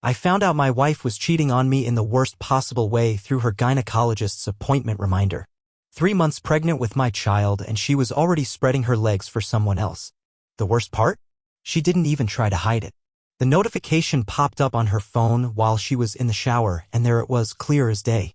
I found out my wife was cheating on me in the worst possible way through her gynecologist's appointment reminder. 3 months pregnant with my child, and she was already spreading her legs for someone else. The worst part? She didn't even try to hide it. The notification popped up on her phone while she was in the shower, and there it was, clear as day.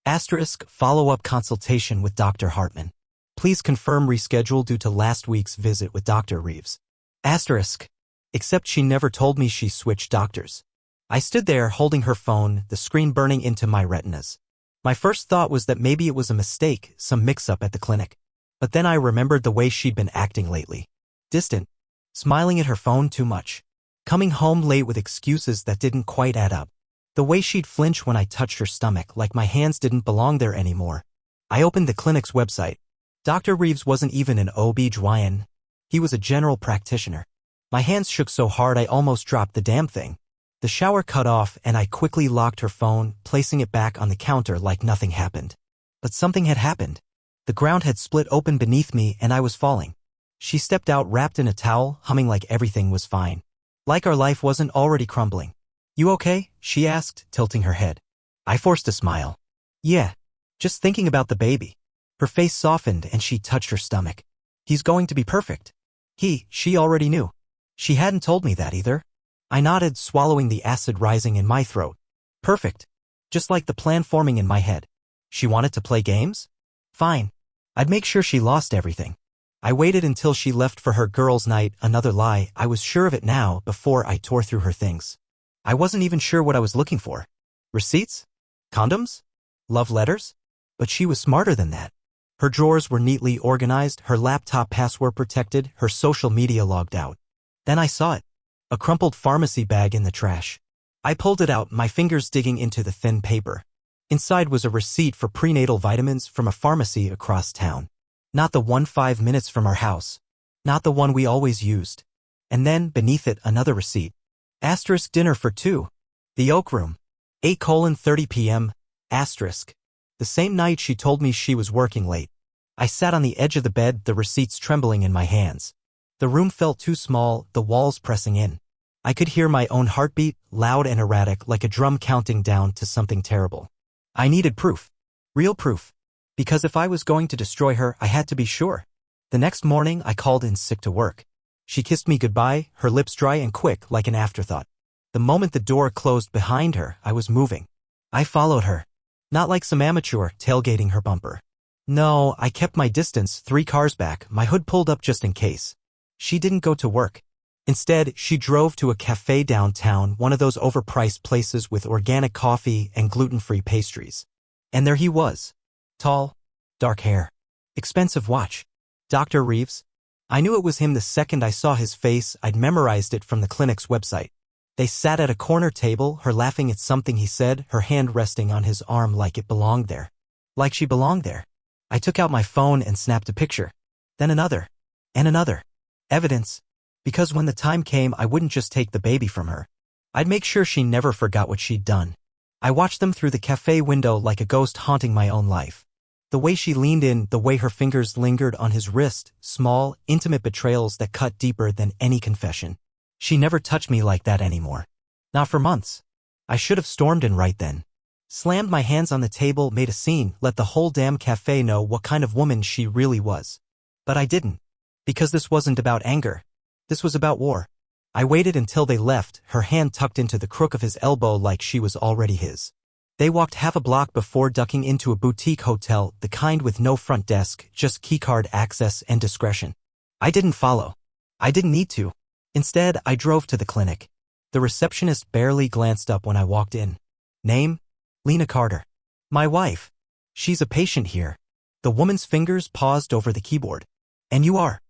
Asterisk, follow-up consultation with Dr. Hartman. Please confirm reschedule due to last week's visit with Dr. Reeves. Asterisk. Except she never told me she switched doctors. I stood there holding her phone, the screen burning into my retinas. My first thought was that maybe it was a mistake, some mix-up at the clinic. But then I remembered the way she'd been acting lately. Distant. Smiling at her phone too much. Coming home late with excuses that didn't quite add up. The way she'd flinch when I touched her stomach, like my hands didn't belong there anymore. I opened the clinic's website. Dr. Reeves wasn't even an OB-GYN. He was a general practitioner. My hands shook so hard I almost dropped the damn thing. The shower cut off, and I quickly locked her phone, placing it back on the counter like nothing happened. But something had happened. The ground had split open beneath me, and I was falling. She stepped out wrapped in a towel, humming like everything was fine. Like our life wasn't already crumbling. "You okay?" she asked, tilting her head. I forced a smile. "Yeah. Just thinking about the baby." Her face softened and she touched her stomach. "He's going to be perfect." She already knew. She hadn't told me that either. I nodded, swallowing the acid rising in my throat. Perfect. Just like the plan forming in my head. She wanted to play games? Fine. I'd make sure she lost everything. I waited until she left for her girls' night, another lie, I was sure of it now, before I tore through her things. I wasn't even sure what I was looking for. Receipts? Condoms? Love letters? But she was smarter than that. Her drawers were neatly organized, her laptop password protected, her social media logged out. Then I saw it. A crumpled pharmacy bag in the trash. I pulled it out, my fingers digging into the thin paper. Inside was a receipt for prenatal vitamins from a pharmacy across town. Not the one 5 minutes from our house. Not the one we always used. And then, beneath it, another receipt. Asterisk dinner for 2. The Oak Room. 8:30 p.m. Asterisk. The same night she told me she was working late. I sat on the edge of the bed, the receipts trembling in my hands. The room felt too small, the walls pressing in. I could hear my own heartbeat, loud and erratic, like a drum counting down to something terrible. I needed proof. Real proof. Because if I was going to destroy her, I had to be sure. The next morning, I called in sick to work. She kissed me goodbye, her lips dry and quick like an afterthought. The moment the door closed behind her, I was moving. I followed her. Not like some amateur tailgating her bumper. No, I kept my distance, 3 cars back, my hood pulled up just in case. She didn't go to work. Instead, she drove to a cafe downtown, one of those overpriced places with organic coffee and gluten-free pastries. And there he was. Tall, dark hair. Expensive watch. Dr. Reeves. I knew it was him the second I saw his face. I'd memorized it from the clinic's website. They sat at a corner table, her laughing at something he said, her hand resting on his arm like it belonged there. Like she belonged there. I took out my phone and snapped a picture. Then another. And another. Evidence. Because when the time came, I wouldn't just take the baby from her. I'd make sure she never forgot what she'd done. I watched them through the cafe window like a ghost haunting my own life. The way she leaned in, the way her fingers lingered on his wrist, small, intimate betrayals that cut deeper than any confession. She never touched me like that anymore. Not for months. I should have stormed in right then. Slammed my hands on the table, made a scene, let the whole damn cafe know what kind of woman she really was. But I didn't. Because this wasn't about anger. This was about war. I waited until they left, her hand tucked into the crook of his elbow like she was already his. They walked half a block before ducking into a boutique hotel, the kind with no front desk, just keycard access and discretion. I didn't follow. I didn't need to. Instead, I drove to the clinic. The receptionist barely glanced up when I walked in. Name? Lena Carter. My wife. She's a patient here. The woman's fingers paused over the keyboard. And you are?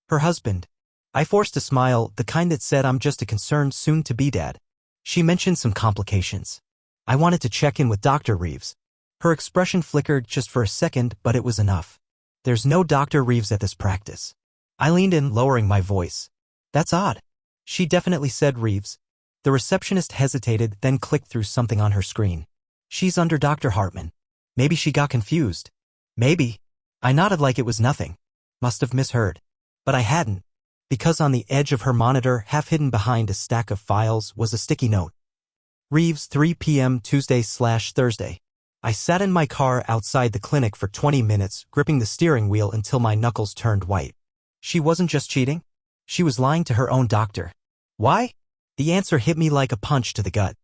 Her husband. I forced a smile, the kind that said I'm just a concerned soon-to-be dad. She mentioned some complications. I wanted to check in with Dr. Reeves. Her expression flickered just for a second, but it was enough. There's no Dr. Reeves at this practice. I leaned in, lowering my voice. That's odd. She definitely said Reeves. The receptionist hesitated, then clicked through something on her screen. She's under Dr. Hartman. Maybe she got confused. Maybe. I nodded like it was nothing. Must have misheard. But I hadn't. Because on the edge of her monitor, half hidden behind a stack of files, was a sticky note. Reeves, 3 p.m. Tuesday/Thursday. I sat in my car outside the clinic for 20 minutes, gripping the steering wheel until my knuckles turned white. She wasn't just cheating. She was lying to her own doctor. Why? The answer hit me like a punch to the gut.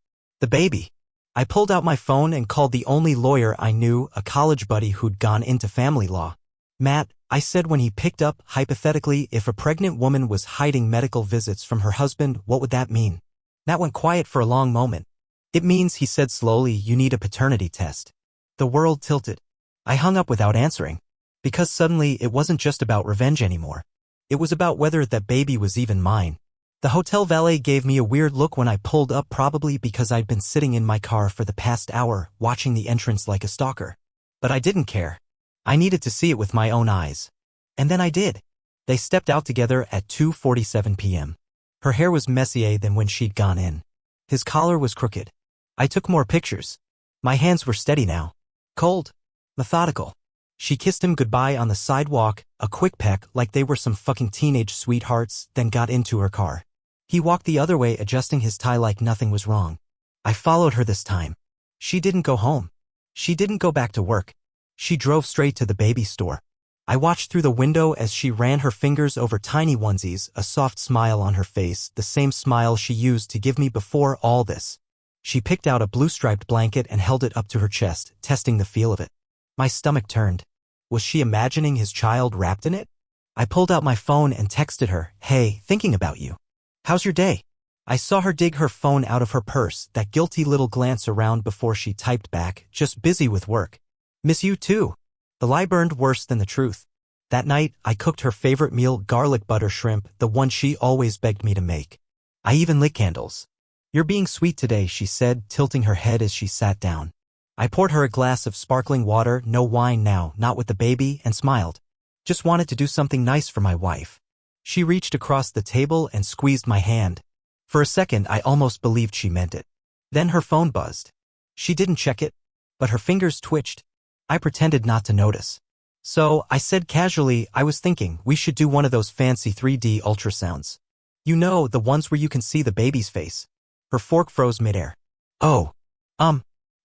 The baby. I pulled out my phone and called the only lawyer I knew, a college buddy who'd gone into family law. Matt, I said when he picked up, hypothetically, if a pregnant woman was hiding medical visits from her husband, what would that mean? Matt went quiet for a long moment. It means, he said slowly, you need a paternity test. The world tilted. I hung up without answering. Because suddenly it wasn't just about revenge anymore. It was about whether that baby was even mine. The hotel valet gave me a weird look when I pulled up, probably because I'd been sitting in my car for the past hour, watching the entrance like a stalker. But I didn't care. I needed to see it with my own eyes. And then I did. They stepped out together at 2:47 p.m. Her hair was messier than when she'd gone in. His collar was crooked. I took more pictures. My hands were steady now. Cold. Methodical. She kissed him goodbye on the sidewalk, a quick peck like they were some fucking teenage sweethearts, then got into her car. He walked the other way, adjusting his tie like nothing was wrong. I followed her this time. She didn't go home. She didn't go back to work. She drove straight to the baby store. I watched through the window as she ran her fingers over tiny onesies, a soft smile on her face, the same smile she used to give me before all this. She picked out a blue-striped blanket and held it up to her chest, testing the feel of it. My stomach turned. Was she imagining his child wrapped in it? I pulled out my phone and texted her, "Hey, thinking about you. How's your day?" I saw her dig her phone out of her purse, that guilty little glance around before she typed back, "Just busy with work. Miss you too." The lie burned worse than the truth. That night, I cooked her favorite meal, garlic butter shrimp, the one she always begged me to make. I even lit candles. "You're being sweet today," she said, tilting her head as she sat down. I poured her a glass of sparkling water, no wine now, not with the baby, and smiled. Just wanted to do something nice for my wife. She reached across the table and squeezed my hand. For a second, I almost believed she meant it. Then her phone buzzed. She didn't check it, but her fingers twitched. I pretended not to notice. "So," I said casually, "I was thinking we should do one of those fancy 3D ultrasounds. You know, the ones where you can see the baby's face." Her fork froze midair. "Oh.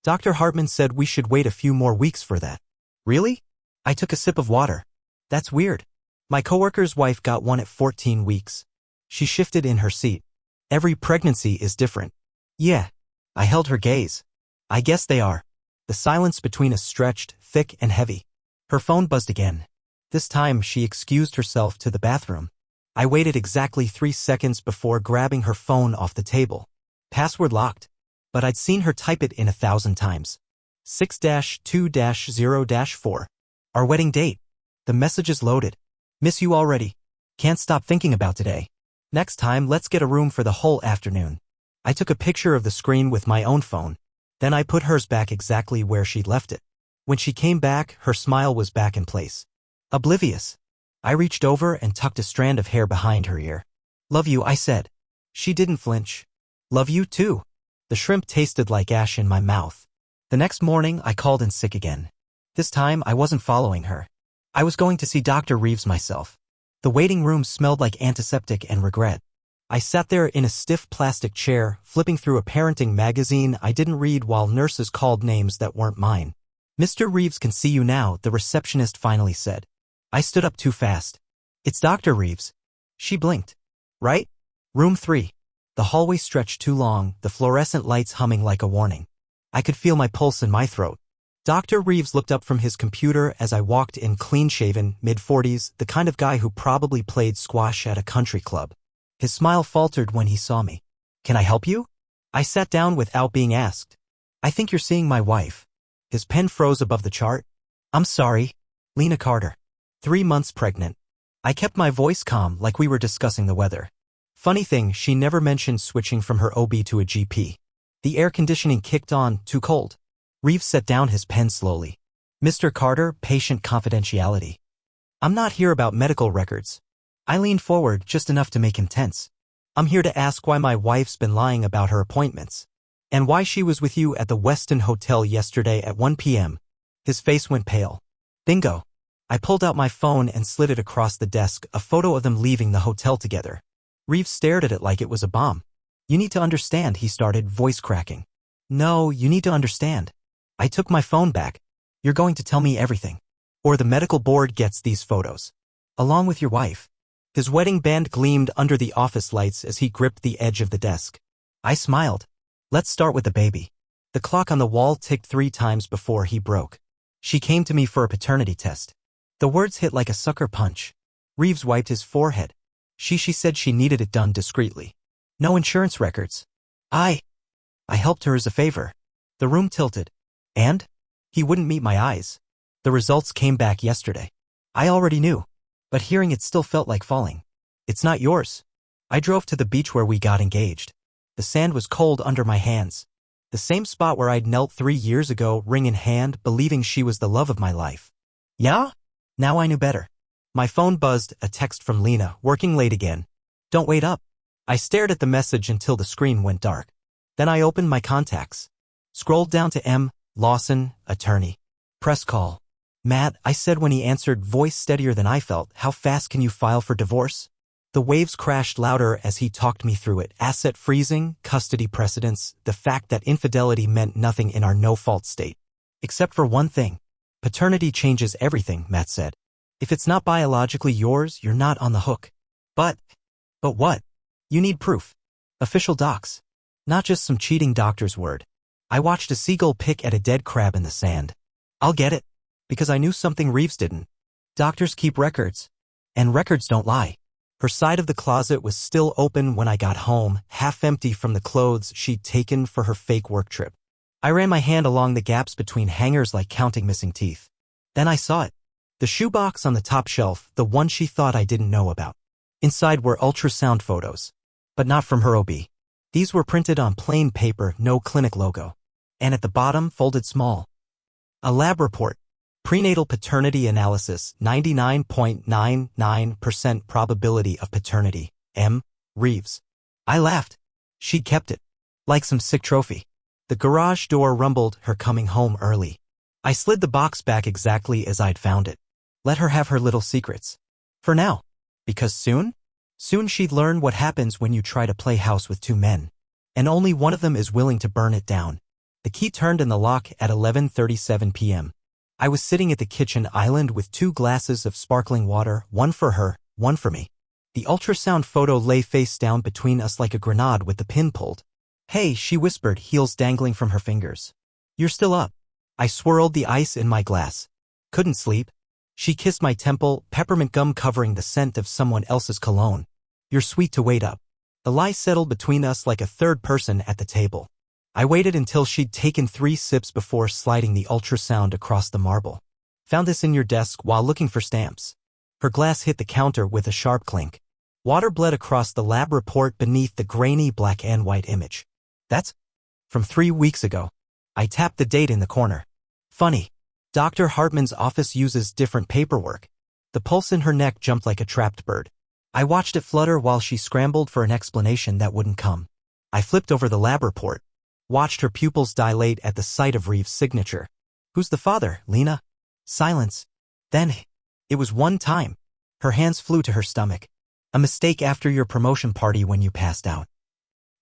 Dr. Hartman said we should wait a few more weeks for that." "Really?" I took a sip of water. "That's weird. My coworker's wife got one at 14 weeks. She shifted in her seat. "Every pregnancy is different." "Yeah." I held her gaze. "I guess they are." The silence between us stretched, thick and heavy. Her phone buzzed again. This time she excused herself to the bathroom. I waited exactly 3 seconds before grabbing her phone off the table. Password locked. But I'd seen her type it in 1,000 times. 6-2-0-4. Our wedding date. The messages loaded. "Miss you already. Can't stop thinking about today. Next time, let's get a room for the whole afternoon." I took a picture of the screen with my own phone. Then I put hers back exactly where she'd left it. When she came back, her smile was back in place. Oblivious. I reached over and tucked a strand of hair behind her ear. "Love you," I said. She didn't flinch. "Love you too." The shrimp tasted like ash in my mouth. The next morning, I called in sick again. This time, I wasn't following her. I was going to see Dr. Reeves myself. The waiting room smelled like antiseptic and regret. I sat there in a stiff plastic chair, flipping through a parenting magazine I didn't read while nurses called names that weren't mine. "Mr. Reeves can see you now," the receptionist finally said. I stood up too fast. "It's Dr. Reeves." She blinked. "Right? Room 3. The hallway stretched too long, the fluorescent lights humming like a warning. I could feel my pulse in my throat. Dr. Reeves looked up from his computer as I walked in, clean-shaven, mid-40s, the kind of guy who probably played squash at a country club. His smile faltered when he saw me. "Can I help you?" I sat down without being asked. "I think you're seeing my wife." His pen froze above the chart. "I'm sorry. Lena Carter. 3 months pregnant." I kept my voice calm, like we were discussing the weather. Funny thing, she never mentioned switching from her OB to a GP. The air conditioning kicked on, too cold. Reeves set down his pen slowly. "Mr. Carter, patient confidentiality." "I'm not here about medical records." I leaned forward just enough to make him tense. "I'm here to ask why my wife's been lying about her appointments. And why she was with you at the Westin Hotel yesterday at 1 p.m. His face went pale. "Bingo." I pulled out my phone and slid it across the desk, a photo of them leaving the hotel together. Reeves stared at it like it was a bomb. "You need to understand," he started, voice cracking. No, you need to understand. I took my phone back. You're going to tell me everything. Or the medical board gets these photos. Along with your wife. His wedding band gleamed under the office lights as he gripped the edge of the desk. I smiled. Let's start with the baby. The clock on the wall ticked 3 times before he broke. She came to me for a paternity test. The words hit like a sucker punch. Reeves wiped his forehead. She said she needed it done discreetly. No insurance records. I helped her as a favor. The room tilted. And? He wouldn't meet my eyes. The results came back yesterday. I already knew. But hearing it still felt like falling. It's not yours. I drove to the beach where we got engaged. The sand was cold under my hands. The same spot where I'd knelt 3 years ago, ring in hand, believing she was the love of my life. Yeah? Now I knew better. My phone buzzed, a text from Lena, working late again. Don't wait up. I stared at the message until the screen went dark. Then I opened my contacts. Scrolled down to M. Lawson, attorney. Press call. Matt, I said when he answered, voice steadier than I felt, how fast can you file for divorce? The waves crashed louder as he talked me through it. Asset freezing, custody precedents, the fact that infidelity meant nothing in our no-fault state. Except for one thing. Paternity changes everything, Matt said. If it's not biologically yours, you're not on the hook. But what? You need proof. Official docs. Not just some cheating doctor's word. I watched a seagull pick at a dead crab in the sand. I'll get it. Because I knew something Reeves didn't. Doctors keep records. And records don't lie. Her side of the closet was still open when I got home, half empty from the clothes she'd taken for her fake work trip. I ran my hand along the gaps between hangers like counting missing teeth. Then I saw it. The shoebox on the top shelf, the one she thought I didn't know about. Inside were ultrasound photos. But not from her OB. These were printed on plain paper, no clinic logo. And at the bottom, folded small. A lab report. Prenatal paternity analysis, 99.99% probability of paternity. M. Reeves. I laughed. She'd kept it. Like some sick trophy. The garage door rumbled, her coming home early. I slid the box back exactly as I'd found it. Let her have her little secrets. For now. Because soon she'd learn what happens when you try to play house with 2 men. And only one of them is willing to burn it down. The key turned in the lock at 11:37 p.m. I was sitting at the kitchen island with 2 glasses of sparkling water, one for her, one for me. The ultrasound photo lay face down between us like a grenade with the pin pulled. Hey, she whispered, heels dangling from her fingers. You're still up. I swirled the ice in my glass. Couldn't sleep. She kissed my temple, peppermint gum covering the scent of someone else's cologne. You're sweet to wait up. The lie settled between us like a third person at the table. I waited until she'd taken 3 sips before sliding the ultrasound across the marble. Found this in your desk while looking for stamps. Her glass hit the counter with a sharp clink. Water bled across the lab report beneath the grainy black and white image. That's from 3 weeks ago. I tapped the date in the corner. Funny. Dr. Hartman's office uses different paperwork. The pulse in her neck jumped like a trapped bird. I watched it flutter while she scrambled for an explanation that wouldn't come. I flipped over the lab report. Watched her pupils dilate at the sight of Reeves' signature. Who's the father, Lena? Silence. Then, it was one time. Her hands flew to her stomach. A mistake after your promotion party when you passed out.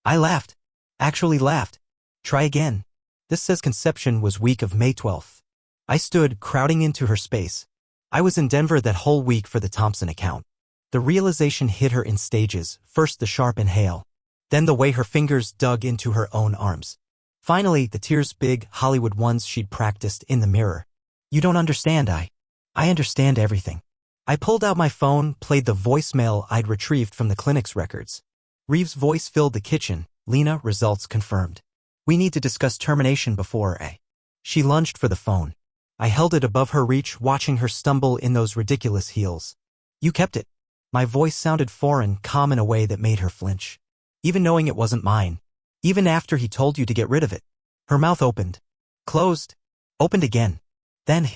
I laughed. Actually laughed. Try again. This says conception was week of May 12th. I stood, crowding into her space. I was in Denver that whole week for the Thompson account. The realization hit her in stages, first the sharp inhale. Then the way her fingers dug into her own arms. Finally, the tears, big, Hollywood ones she'd practiced in the mirror. You don't understand, I understand everything. I pulled out my phone, played the voicemail I'd retrieved from the clinic's records. Reeves' voice filled the kitchen. Lena, results confirmed. We need to discuss termination before She lunged for the phone. I held it above her reach, watching her stumble in those ridiculous heels. You kept it. My voice sounded foreign, calm in a way that made her flinch. Even knowing it wasn't mine. Even after he told you to get rid of it. Her mouth opened. Closed. Opened again. Then,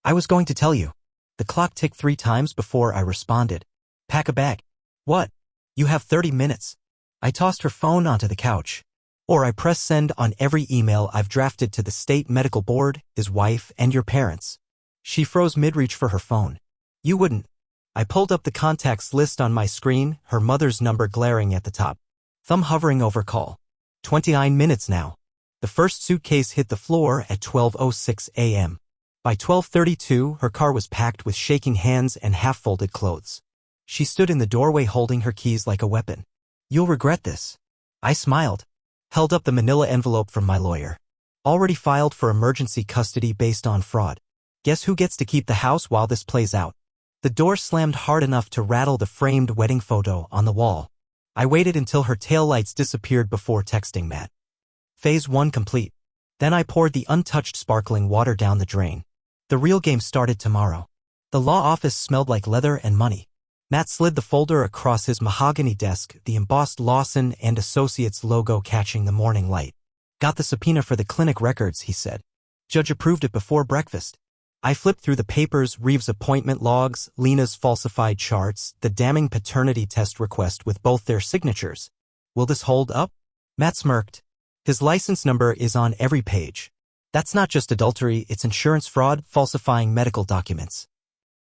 I was going to tell you. The clock ticked 3 times before I responded. Pack a bag. What? You have 30 minutes. I tossed her phone onto the couch. Or I press send on every email I've drafted to the state medical board, his wife, and your parents. She froze mid-reach for her phone. You wouldn't. I pulled up the contacts list on my screen, her mother's number glaring at the top. Thumb hovering over call. 29 minutes now. The first suitcase hit the floor at 12:06 a.m. By 12:32, her car was packed with shaking hands and half-folded clothes. She stood in the doorway holding her keys like a weapon. "You'll regret this." I smiled, held up the manila envelope from my lawyer. "Already filed for emergency custody based on fraud. Guess who gets to keep the house while this plays out?" The door slammed hard enough to rattle the framed wedding photo on the wall. I waited until her taillights disappeared before texting Matt. Phase 1 complete. Then I poured the untouched sparkling water down the drain. The real game started tomorrow. The law office smelled like leather and money. Matt slid the folder across his mahogany desk, the embossed Lawson and Associates logo catching the morning light. "Got the subpoena for the clinic records," he said. "Judge approved it before breakfast." I flipped through the papers, Reeves' appointment logs, Lena's falsified charts, the damning paternity test request with both their signatures. "Will this hold up?" Matt smirked. "His license number is on every page. That's not just adultery, it's insurance fraud, falsifying medical documents."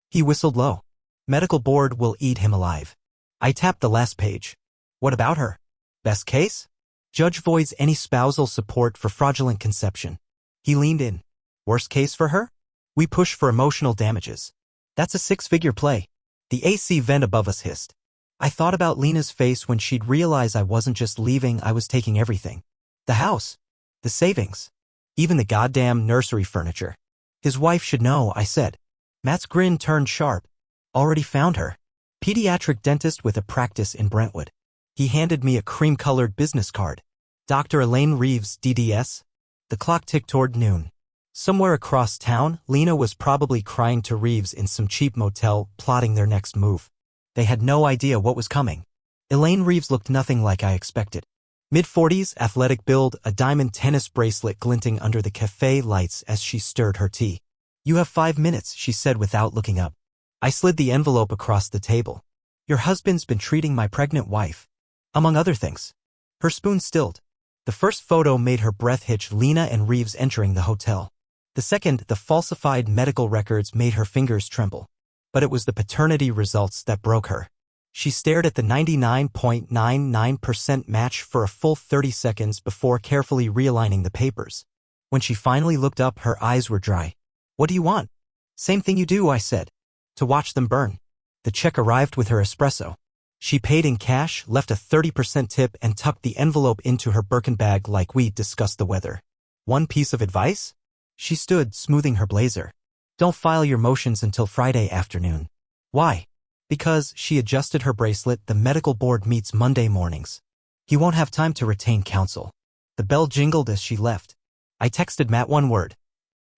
He whistled low. "Medical board will eat him alive." I tapped the last page. "What about her? Best case? Judge voids any spousal support for fraudulent conception." He leaned in. "Worst case for her? We push for emotional damages." "That's a six-figure play." The AC vent above us hissed. I thought about Lena's face when she'd realize I wasn't just leaving, I was taking everything. The house. The savings. Even the goddamn nursery furniture. "His wife should know," I said. Matt's grin turned sharp. "Already found her. Pediatric dentist with a practice in Brentwood." He handed me a cream-colored business card. "Dr. Elaine Reeves, DDS." The clock ticked toward noon. Somewhere across town, Lena was probably crying to Reeves in some cheap motel, plotting their next move. They had no idea what was coming. Elaine Reeves looked nothing like I expected. Mid-40s, athletic build, a diamond tennis bracelet glinting under the cafe lights as she stirred her tea. "You have 5 minutes," she said without looking up. I slid the envelope across the table. "Your husband's been treating my pregnant wife. Among other things." Her spoon stilled. The first photo made her breath hitch, Lena and Reeves entering the hotel. The second, the falsified medical records, made her fingers tremble. But it was the paternity results that broke her. She stared at the 99.99% match for a full 30 seconds before carefully realigning the papers. When she finally looked up, her eyes were dry. "What do you want?" "Same thing you do," I said. "To watch them burn." The check arrived with her espresso. She paid in cash, left a 30% tip, and tucked the envelope into her Birkin bag like we'd discussed the weather. "One piece of advice?" She stood, smoothing her blazer. "Don't file your motions until Friday afternoon." "Why?" "Because," she adjusted her bracelet, "the medical board meets Monday mornings. He won't have time to retain counsel." The bell jingled as she left. I texted Matt one word.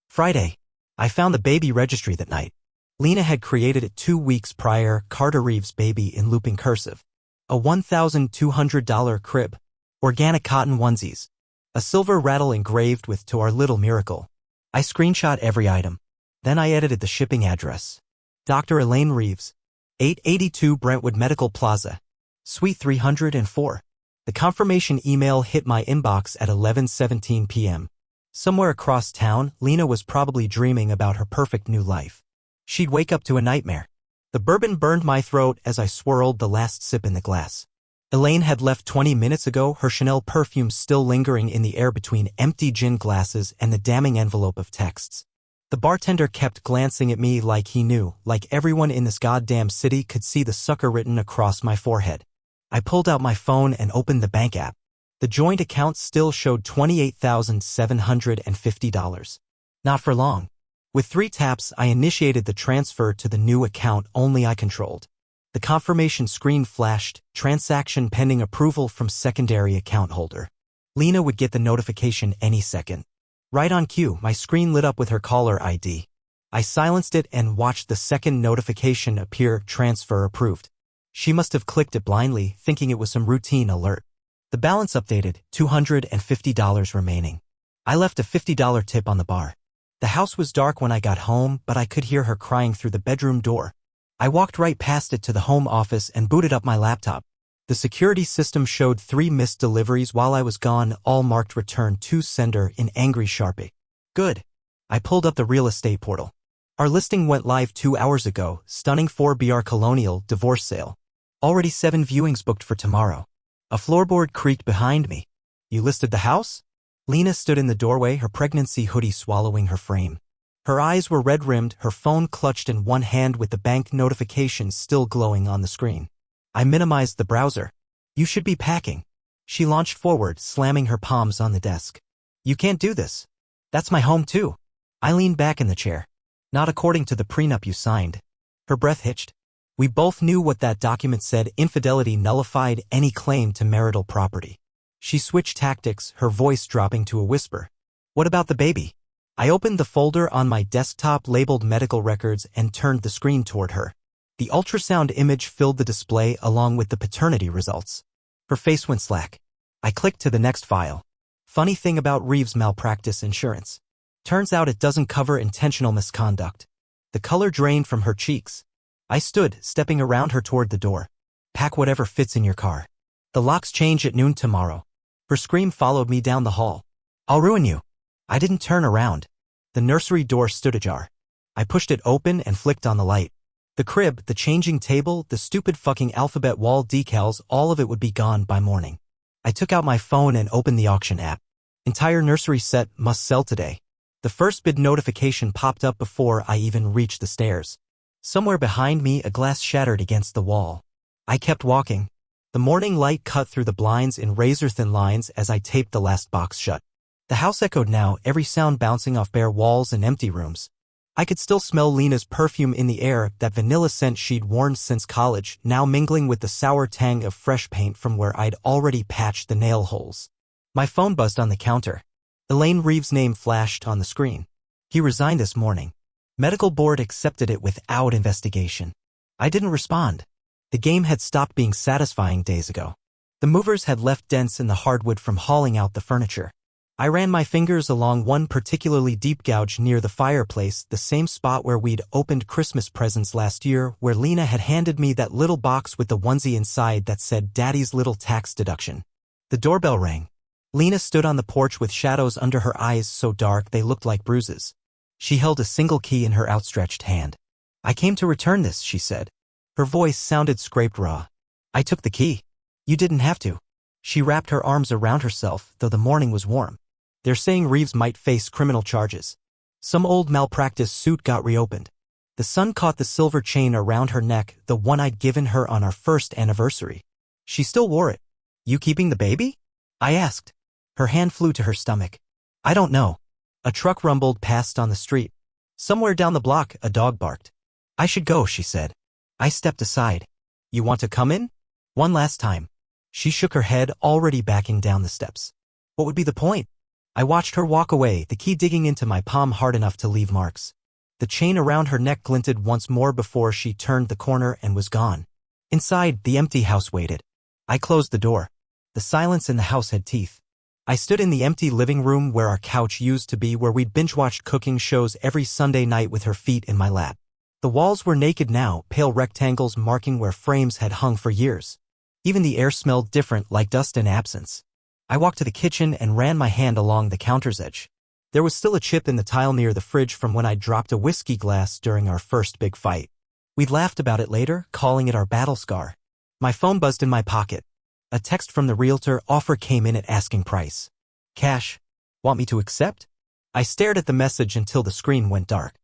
Friday. I found the baby registry that night. Lena had created it 2 weeks prior, Carter Reeves baby in looping cursive. A $1,200 crib. Organic cotton onesies. A silver rattle engraved with "To Our Little Miracle." I screenshot every item. Then I edited the shipping address. Dr. Elaine Reeves. 882 Brentwood Medical Plaza. Suite 304. The confirmation email hit my inbox at 11:17 p.m. Somewhere across town, Lena was probably dreaming about her perfect new life. She'd wake up to a nightmare. The bourbon burned my throat as I swirled the last sip in the glass. Elaine had left 20 minutes ago, her Chanel perfume still lingering in the air between empty gin glasses and the damning envelope of texts. The bartender kept glancing at me like he knew, like everyone in this goddamn city could see the sucker written across my forehead. I pulled out my phone and opened the bank app. The joint account still showed $28,750. Not for long. With 3 taps, I initiated the transfer to the new account only I controlled. The confirmation screen flashed, "Transaction pending approval from secondary account holder." Lena would get the notification any second. Right on cue, my screen lit up with her caller ID. I silenced it and watched the second notification appear, "Transfer approved." She must have clicked it blindly, thinking it was some routine alert. The balance updated, $250 remaining. I left a $50 tip on the bar. The house was dark when I got home, but I could hear her crying through the bedroom door. I walked right past it to the home office and booted up my laptop. The security system showed 3 missed deliveries while I was gone, all marked "Return to Sender" in angry Sharpie. Good. I pulled up the real estate portal. Our listing went live 2 hours ago, stunning 4BR colonial, divorce sale. Already 7 viewings booked for tomorrow. A floorboard creaked behind me. "You listed the house?" Lena stood in the doorway, her pregnancy hoodie swallowing her frame. Her eyes were red-rimmed, her phone clutched in one hand with the bank notifications still glowing on the screen. I minimized the browser. "You should be packing." She launched forward, slamming her palms on the desk. "You can't do this. That's my home too." I leaned back in the chair. "Not according to the prenup you signed." Her breath hitched. We both knew what that document said: infidelity nullified any claim to marital property. She switched tactics, her voice dropping to a whisper. "What about the baby?" I opened the folder on my desktop labeled medical records and turned the screen toward her. The ultrasound image filled the display along with the paternity results. Her face went slack. I clicked to the next file. "Funny thing about Reeves' malpractice insurance. Turns out it doesn't cover intentional misconduct." The color drained from her cheeks. I stood, stepping around her toward the door. "Pack whatever fits in your car. The locks change at noon tomorrow." Her scream followed me down the hall. "I'll ruin you." I didn't turn around. The nursery door stood ajar. I pushed it open and flicked on the light. The crib, the changing table, the stupid fucking alphabet wall decals, all of it would be gone by morning. I took out my phone and opened the auction app. "Entire nursery set must sell today." The first bid notification popped up before I even reached the stairs. Somewhere behind me, a glass shattered against the wall. I kept walking. The morning light cut through the blinds in razor-thin lines as I taped the last box shut. The house echoed now, every sound bouncing off bare walls and empty rooms. I could still smell Lena's perfume in the air, that vanilla scent she'd worn since college, now mingling with the sour tang of fresh paint from where I'd already patched the nail holes. My phone buzzed on the counter. Elaine Reeves' name flashed on the screen. "He resigned this morning. Medical board accepted it without investigation." I didn't respond. The game had stopped being satisfying days ago. The movers had left dents in the hardwood from hauling out the furniture. I ran my fingers along one particularly deep gouge near the fireplace, the same spot where we'd opened Christmas presents last year, where Lena had handed me that little box with the onesie inside that said Daddy's little tax deduction. The doorbell rang. Lena stood on the porch with shadows under her eyes so dark they looked like bruises. She held a single key in her outstretched hand. "I came to return this," she said. Her voice sounded scraped raw. "I took the key." "You didn't have to." She wrapped her arms around herself, though the morning was warm. "They're saying Reeves might face criminal charges. Some old malpractice suit got reopened." The sun caught the silver chain around her neck, the one I'd given her on our first anniversary. She still wore it. "You keeping the baby?" I asked. Her hand flew to her stomach. "I don't know." A truck rumbled past on the street. Somewhere down the block, a dog barked. "I should go," she said. I stepped aside. "You want to come in?" "One last time." She shook her head, already backing down the steps. "What would be the point?" I watched her walk away, the key digging into my palm hard enough to leave marks. The chain around her neck glinted once more before she turned the corner and was gone. Inside, the empty house waited. I closed the door. The silence in the house had teeth. I stood in the empty living room where our couch used to be, where we'd binge-watched cooking shows every Sunday night with her feet in my lap. The walls were naked now, pale rectangles marking where frames had hung for years. Even the air smelled different, like dust and absence. I walked to the kitchen and ran my hand along the counter's edge. There was still a chip in the tile near the fridge from when I dropped a whiskey glass during our first big fight. We'd laughed about it later, calling it our battle scar. My phone buzzed in my pocket. A text from the realtor, offer came in at asking price. "Cash. Want me to accept?" I stared at the message until the screen went dark.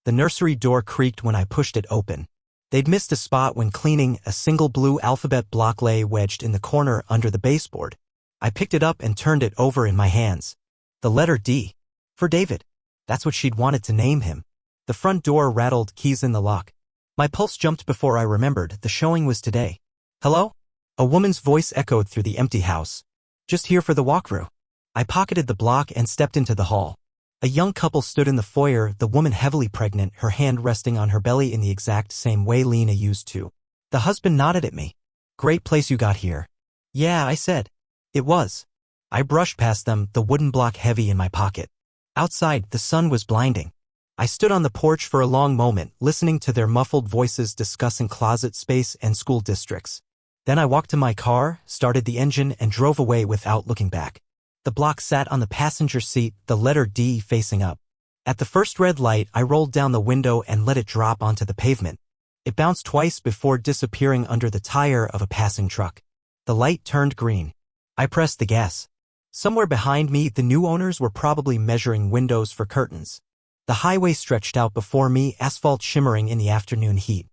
The nursery door creaked when I pushed it open. They'd missed a spot when cleaning, a single blue alphabet block lay wedged in the corner under the baseboard. I picked it up and turned it over in my hands. The letter D. For David. That's what she'd wanted to name him. The front door rattled, keys in the lock. My pulse jumped before I remembered the showing was today. "Hello?" A woman's voice echoed through the empty house. "Just here for the walkthrough." I pocketed the block and stepped into the hall. A young couple stood in the foyer, the woman heavily pregnant, her hand resting on her belly in the exact same way Lena used to. The husband nodded at me. "Great place you got here." "Yeah," I said. It was. I brushed past them, the wooden block heavy in my pocket. Outside, the sun was blinding. I stood on the porch for a long moment, listening to their muffled voices discussing closet space and school districts. Then I walked to my car, started the engine, and drove away without looking back. The block sat on the passenger seat, the letter D facing up. At the first red light, I rolled down the window and let it drop onto the pavement. It bounced twice before disappearing under the tire of a passing truck. The light turned green. I pressed the gas. Somewhere behind me, the new owners were probably measuring windows for curtains. The highway stretched out before me, asphalt shimmering in the afternoon heat.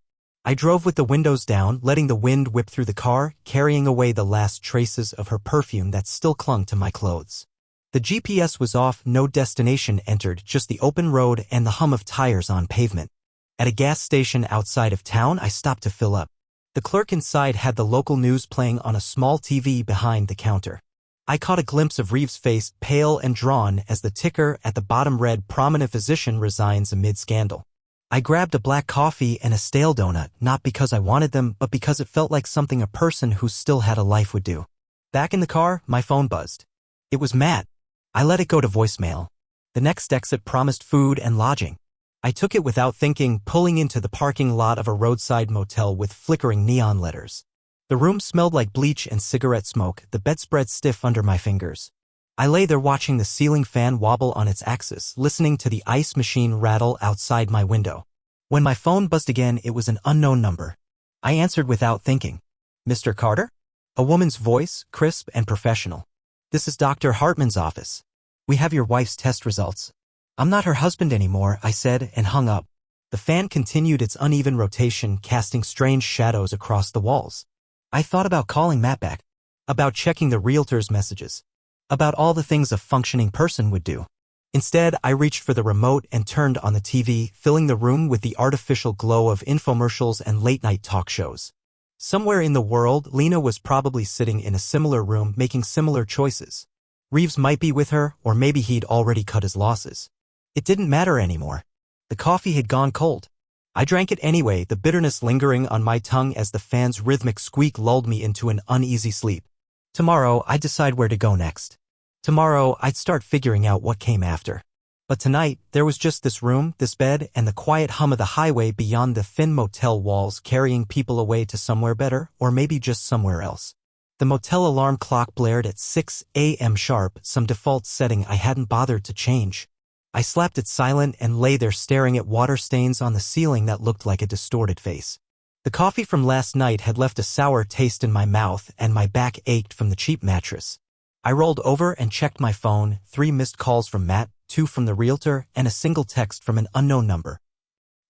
I drove with the windows down, letting the wind whip through the car, carrying away the last traces of her perfume that still clung to my clothes. The GPS was off, no destination entered, just the open road and the hum of tires on pavement. At a gas station outside of town, I stopped to fill up. The clerk inside had the local news playing on a small TV behind the counter. I caught a glimpse of Reeves' face, pale and drawn, as the ticker at the bottom read, "Prominent physician resigns amid scandal." I grabbed a black coffee and a stale donut, not because I wanted them, but because it felt like something a person who still had a life would do. Back in the car, my phone buzzed. It was Matt. I let it go to voicemail. The next exit promised food and lodging. I took it without thinking, pulling into the parking lot of a roadside motel with flickering neon letters. The room smelled like bleach and cigarette smoke, the bedspread stiff under my fingers. I lay there watching the ceiling fan wobble on its axis, listening to the ice machine rattle outside my window. When my phone buzzed again, it was an unknown number. I answered without thinking. "Mr. Carter?" A woman's voice, crisp and professional. "This is Dr. Hartman's office. We have your wife's test results." "I'm not her husband anymore," I said, and hung up. The fan continued its uneven rotation, casting strange shadows across the walls. I thought about calling Matt back, about checking the realtor's messages, about all the things a functioning person would do. Instead, I reached for the remote and turned on the TV, filling the room with the artificial glow of infomercials and late-night talk shows. Somewhere in the world, Lena was probably sitting in a similar room making similar choices. Reeves might be with her, or maybe he'd already cut his losses. It didn't matter anymore. The coffee had gone cold. I drank it anyway, the bitterness lingering on my tongue as the fan's rhythmic squeak lulled me into an uneasy sleep. Tomorrow, I'd decide where to go next. Tomorrow, I'd start figuring out what came after. But tonight, there was just this room, this bed, and the quiet hum of the highway beyond the thin motel walls, carrying people away to somewhere better, or maybe just somewhere else. The motel alarm clock blared at 6 a.m. sharp, some default setting I hadn't bothered to change. I slapped it silent and lay there staring at water stains on the ceiling that looked like a distorted face. The coffee from last night had left a sour taste in my mouth, and my back ached from the cheap mattress. I rolled over and checked my phone, 3 missed calls from Matt, 2 from the realtor, and a single text from an unknown number.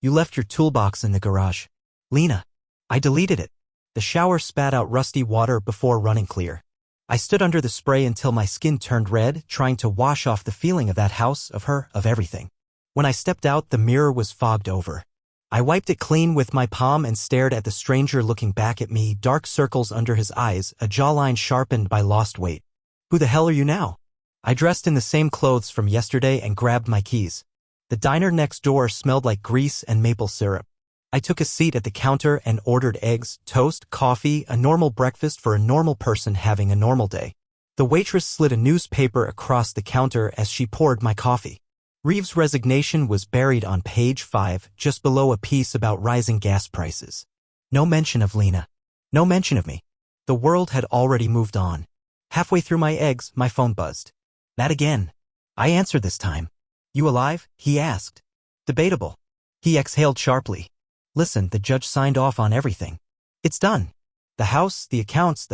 "You left your toolbox in the garage. Lena." I deleted it. The shower spat out rusty water before running clear. I stood under the spray until my skin turned red, trying to wash off the feeling of that house, of her, of everything. When I stepped out, the mirror was fogged over. I wiped it clean with my palm and stared at the stranger looking back at me, dark circles under his eyes, a jawline sharpened by lost weight. "Who the hell are you now?" I dressed in the same clothes from yesterday and grabbed my keys. The diner next door smelled like grease and maple syrup. I took a seat at the counter and ordered eggs, toast, coffee, a normal breakfast for a normal person having a normal day. The waitress slid a newspaper across the counter as she poured my coffee. Reeves' resignation was buried on page 5, just below a piece about rising gas prices. No mention of Lena. No mention of me. The world had already moved on. Halfway through my eggs, my phone buzzed. That again. I answered this time. "You alive?" he asked. "Debatable." He exhaled sharply. "Listen, the judge signed off on everything. It's done. The house, the accounts,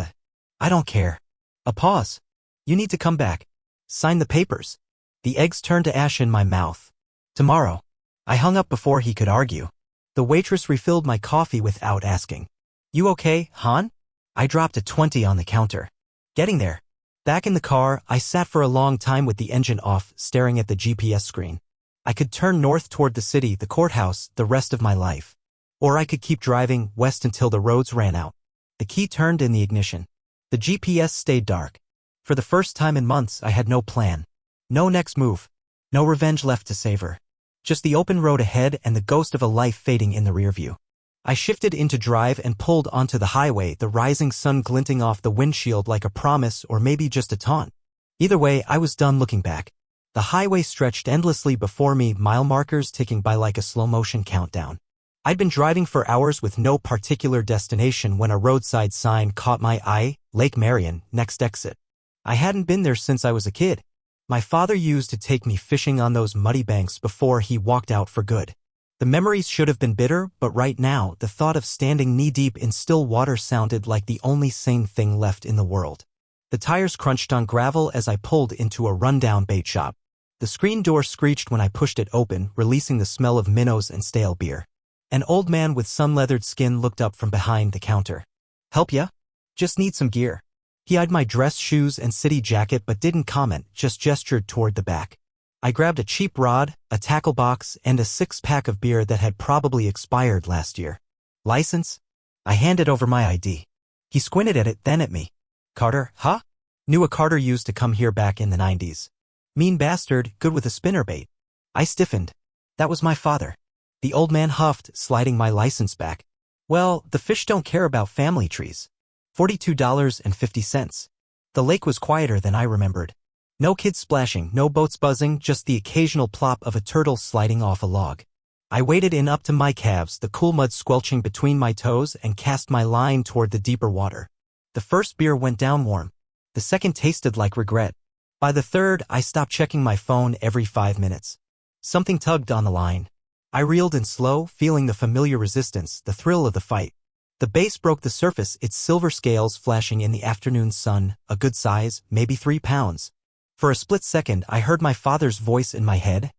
I don't care." A pause. "You need to come back. Sign the papers." The eggs turned to ash in my mouth. "Tomorrow." I hung up before he could argue. The waitress refilled my coffee without asking. "You okay, hon?" I dropped a 20 on the counter. "Getting there." Back in the car, I sat for a long time with the engine off, staring at the GPS screen. I could turn north toward the city, the courthouse, the rest of my life. Or I could keep driving west until the roads ran out. The key turned in the ignition. The GPS stayed dark. For the first time in months, I had no plan. No next move. No revenge left to savor. Just the open road ahead and the ghost of a life fading in the rearview. I shifted into drive and pulled onto the highway, the rising sun glinting off the windshield like a promise or maybe just a taunt. Either way, I was done looking back. The highway stretched endlessly before me, mile markers ticking by like a slow-motion countdown. I'd been driving for hours with no particular destination when a roadside sign caught my eye, Lake Marion, next exit. I hadn't been there since I was a kid. My father used to take me fishing on those muddy banks before he walked out for good. The memories should have been bitter, but right now, the thought of standing knee-deep in still water sounded like the only sane thing left in the world. The tires crunched on gravel as I pulled into a rundown bait shop. The screen door screeched when I pushed it open, releasing the smell of minnows and stale beer. An old man with sun-leathered skin looked up from behind the counter. "Help ya? Just need some gear." He eyed my dress shoes and city jacket but didn't comment, just gestured toward the back. I grabbed a cheap rod, a tackle box, and a 6-pack of beer that had probably expired last year. "License?" I handed over my ID. He squinted at it, then at me. "Carter, huh?" Knew a Carter used to come here back in the 90s. "Mean bastard, good with a spinnerbait." I stiffened. "That was my father." The old man huffed, sliding my license back. "Well, the fish don't care about family trees." $42.50. The lake was quieter than I remembered. No kids splashing, no boats buzzing, just the occasional plop of a turtle sliding off a log. I waded in up to my calves, the cool mud squelching between my toes, and cast my line toward the deeper water. The first beer went down warm. The second tasted like regret. By the third, I stopped checking my phone every 5 minutes. Something tugged on the line. I reeled in slow, feeling the familiar resistance, the thrill of the fight. The base broke the surface, its silver scales flashing in the afternoon sun, a good size, maybe 3 pounds. For a split second, I heard my father's voice in my head,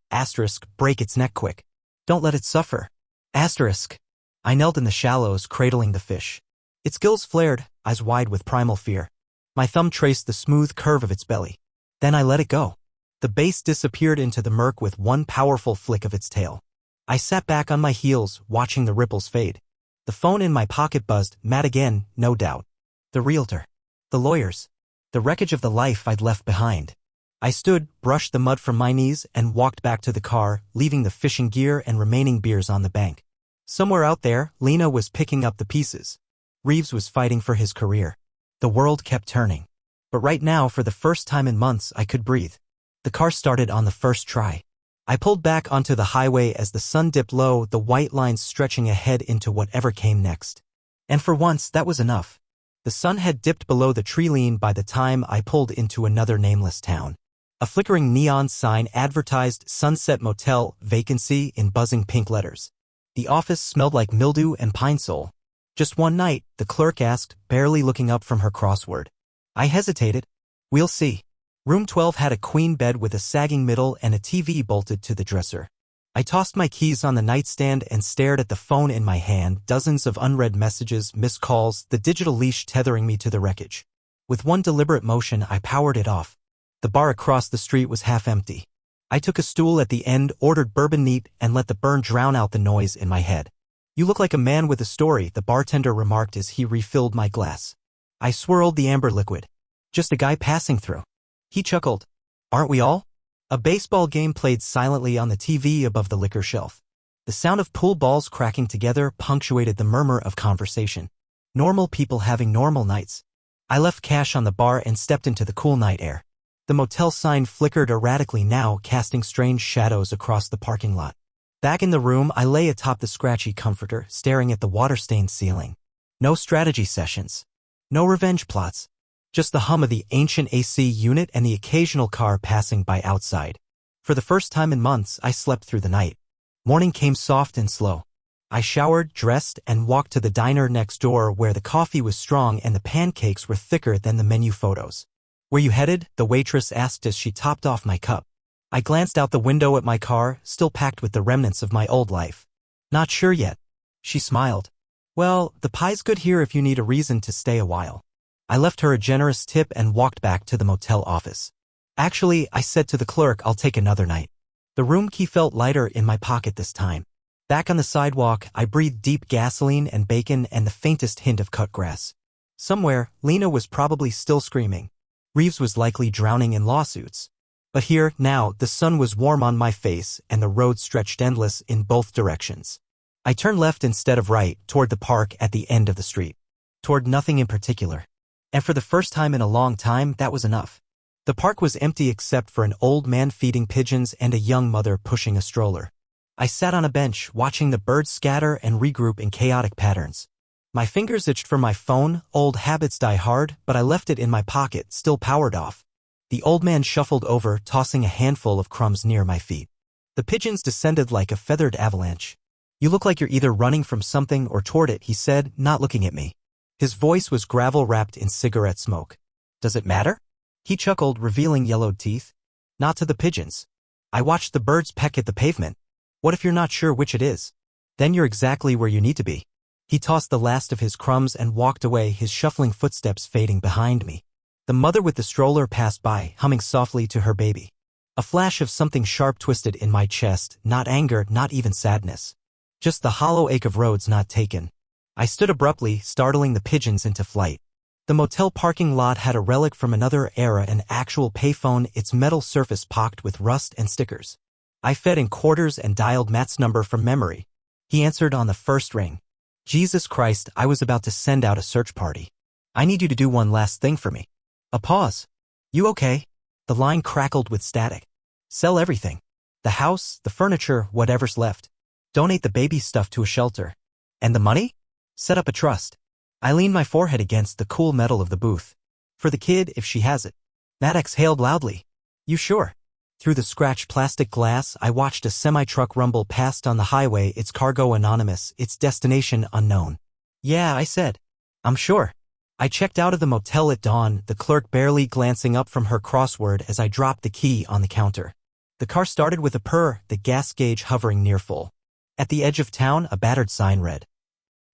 "Break its neck quick. Don't let it suffer." I knelt in the shallows, cradling the fish. Its gills flared, eyes wide with primal fear. My thumb traced the smooth curve of its belly. Then I let it go. The base disappeared into the murk with one powerful flick of its tail. I sat back on my heels, watching the ripples fade. The phone in my pocket buzzed, mad again, no doubt. The realtor. The lawyers. The wreckage of the life I'd left behind. I stood, brushed the mud from my knees, and walked back to the car, leaving the fishing gear and remaining beers on the bank. Somewhere out there, Lena was picking up the pieces. Reeves was fighting for his career. The world kept turning. But right now, for the first time in months, I could breathe. The car started on the first try. I pulled back onto the highway as the sun dipped low, the white lines stretching ahead into whatever came next. And for once, that was enough. The sun had dipped below the tree line by the time I pulled into another nameless town. A flickering neon sign advertised Sunset Motel, vacancy, in buzzing pink letters. The office smelled like mildew and pine sol. "Just one night?" the clerk asked, barely looking up from her crossword. I hesitated. "We'll see." Room 12 had a queen bed with a sagging middle and a TV bolted to the dresser. I tossed my keys on the nightstand and stared at the phone in my hand, dozens of unread messages, missed calls, the digital leash tethering me to the wreckage. With one deliberate motion, I powered it off. The bar across the street was half empty. I took a stool at the end, ordered bourbon neat, and let the burn drown out the noise in my head. "You look like a man with a story," the bartender remarked as he refilled my glass. I swirled the amber liquid. "Just a guy passing through." He chuckled. "Aren't we all?" A baseball game played silently on the TV above the liquor shelf. The sound of pool balls cracking together punctuated the murmur of conversation. Normal people having normal nights. I left cash on the bar and stepped into the cool night air. The motel sign flickered erratically now, casting strange shadows across the parking lot. Back in the room, I lay atop the scratchy comforter, staring at the water-stained ceiling. No strategy sessions. No revenge plots. Just the hum of the ancient AC unit and the occasional car passing by outside. For the first time in months, I slept through the night. Morning came soft and slow. I showered, dressed, and walked to the diner next door where the coffee was strong and the pancakes were thicker than the menu photos. "Where you headed?" the waitress asked as she topped off my cup. I glanced out the window at my car, still packed with the remnants of my old life. "Not sure yet." She smiled. "Well, the pie's good here if you need a reason to stay a while." I left her a generous tip and walked back to the motel office. "Actually," I said to the clerk, "I'll take another night." The room key felt lighter in my pocket this time. Back on the sidewalk, I breathed deep gasoline and bacon and the faintest hint of cut grass. Somewhere, Lena was probably still screaming. Reeves was likely drowning in lawsuits. But here, now, the sun was warm on my face and the road stretched endless in both directions. I turned left instead of right, toward the park at the end of the street. Toward nothing in particular. And for the first time in a long time, that was enough. The park was empty except for an old man feeding pigeons and a young mother pushing a stroller. I sat on a bench, watching the birds scatter and regroup in chaotic patterns. My fingers itched for my phone, old habits die hard, but I left it in my pocket, still powered off. The old man shuffled over, tossing a handful of crumbs near my feet. The pigeons descended like a feathered avalanche. "You look like you're either running from something or toward it," he said, not looking at me. His voice was gravel wrapped in cigarette smoke. Does it matter? He chuckled, revealing yellowed teeth. Not to the pigeons. I watched the birds peck at the pavement. What if you're not sure which it is? Then you're exactly where you need to be. He tossed the last of his crumbs and walked away, his shuffling footsteps fading behind me. The mother with the stroller passed by, humming softly to her baby. A flash of something sharp twisted in my chest, not anger, not even sadness. Just the hollow ache of roads not taken. I stood abruptly, startling the pigeons into flight. The motel parking lot had a relic from another era, an actual payphone, its metal surface pocked with rust and stickers. I fed in quarters and dialed Matt's number from memory. He answered on the first ring. Jesus Christ, I was about to send out a search party. I need you to do one last thing for me. A pause. You okay? The line crackled with static. Sell everything. The house, the furniture, whatever's left. Donate the baby stuff to a shelter. And the money? Set up a trust. I leaned my forehead against the cool metal of the booth. For the kid, if she has it. Matt exhaled loudly. You sure? Through the scratched plastic glass, I watched a semi-truck rumble past on the highway, its cargo anonymous, its destination unknown. Yeah, I said. I'm sure. I checked out of the motel at dawn, the clerk barely glancing up from her crossword as I dropped the key on the counter. The car started with a purr, the gas gauge hovering near full. At the edge of town, a battered sign read.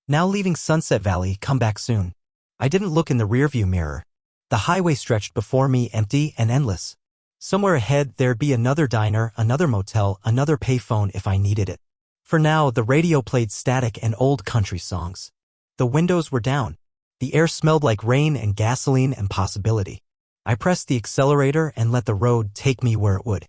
Now leaving Sunset Valley, come back soon. I didn't look in the rearview mirror. The highway stretched before me, empty and endless. Somewhere ahead, there'd be another diner, another motel, another payphone if I needed it. For now, the radio played static and old country songs. The windows were down. The air smelled like rain and gasoline and possibility. I pressed the accelerator and let the road take me where it would.